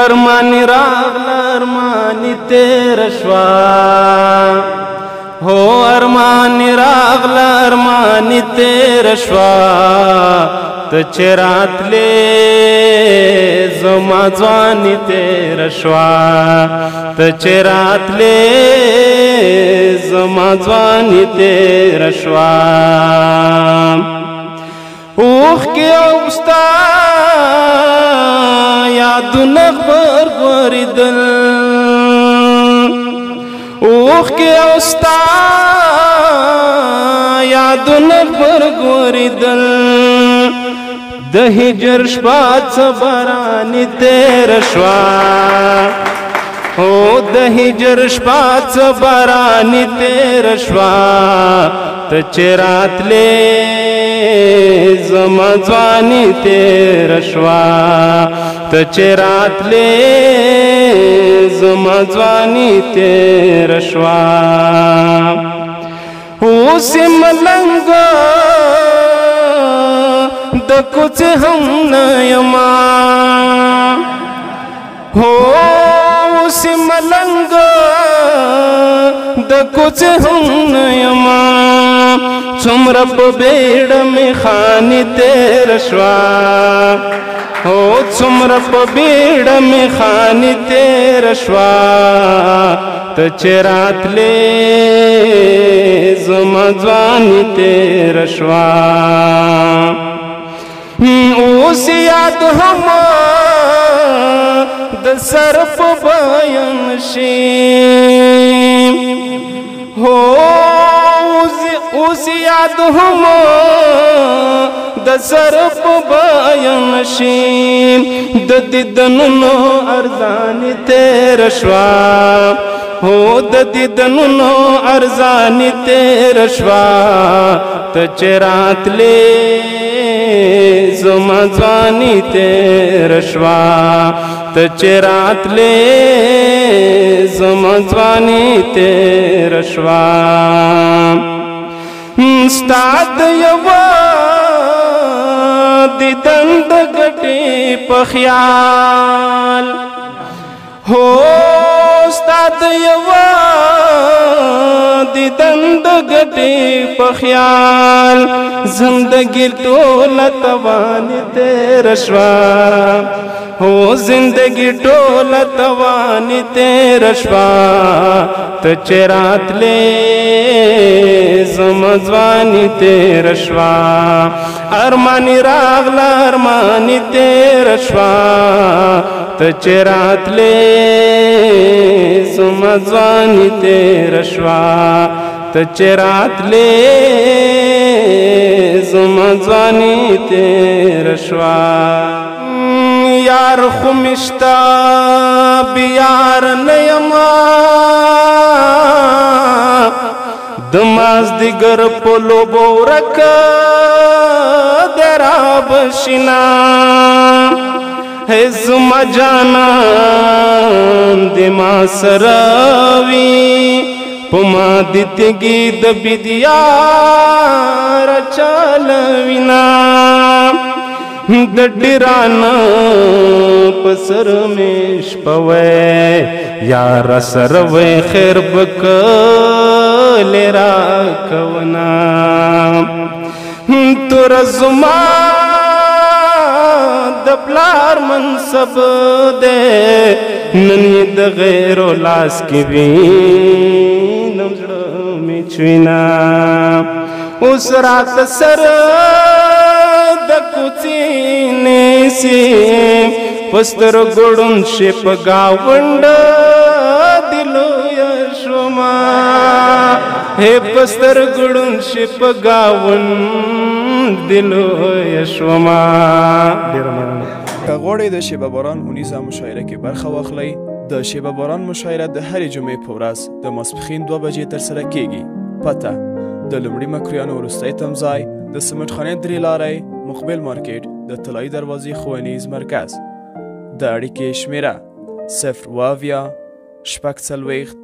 ارمانی راغلا ارمانی تیر شوا هو ارمانی راغلا ارمانی تیر شوا ته چې راتلې زما ځواني تیر شوا ته چې راتلې زما ځواني تیر شوا اوښکې اوستا یادونه غبرګورېدل اوښکې اوستا یادونه غبرګورېدل د هجر شپه څه بارانې تېره شوه هو د هجر شپه څه بارانې تېره شوه ته چې راتلې زما ځواني تېره شوه ته چې راتلې زما ځواني تېره شوه اوس یې ملنګه د کوڅې هم نه یما هو اوس یې ملنګه د کوڅې هم نه یما څومره په بیړه مې خانې تېره شوه هو څومره په بیړه مې خانې تېره شوه ته چې راتلې زما ځواني تېره شوه اوس یاد هم د سر په بیان شي هو اوس یاد هم د سر په بیان شي د دیدنونو ارزاني تېره شوه هو د دیدنونو ارزاني تېره شوه ته چې راتلې زما ځواني تېره شوه ته چې راتلې زما ځواني تېره شوه ستا د یوه دیدن د ګټې په خیال هو ستا د یوه دیدن د ګټې په خیال زندګي ټوله توانې تېره شوه هو زندګي ټوله توانې تېره شوه ته چې راتلې زما ځواني تېره شوه ارماني راغله ارماني تېره شوه ته چې راتلې زما ځواني تېره شوه ته چې راتلې زما ځواني تېره شوه یار خو مې شته بیار نه یمه د مازدیګر په لوبو ورکه دی رابشینه هی زما جانان د ما سره وي په ما د تږي د بیدیار چلوینه د ډیرانه په سر مې شپه وی یار سره وی خیر بکلې راکونه توره زما د پلار منصب دی نن یې د غیرو لاس کې وینم زړه مې چوینه اوس راته سره د کوڅې نیسي په سترګو ړوند شي په ګاونډه د لویه شومه هی په سترګو ړوند شي په ګاونډ د لویه شومه ډېره مننه که غواړئ د شیبه باران اونیزه مشاعره کې برخه واخلئ د شیبه باران مشاعره د هرې جمعې په ورځ د ماسپښین 2 بجې ترسره کیږي پته د لومړي مکرویانو وروستی تمځای د سمټ خانې درې لارۍ مقبل مارکیټ د طلایي دروازې ښوونیز مرکز د اړیکې شمیره 0 اویا شپږ څلوېښت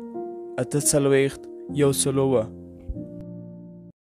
اته څلوېښت 101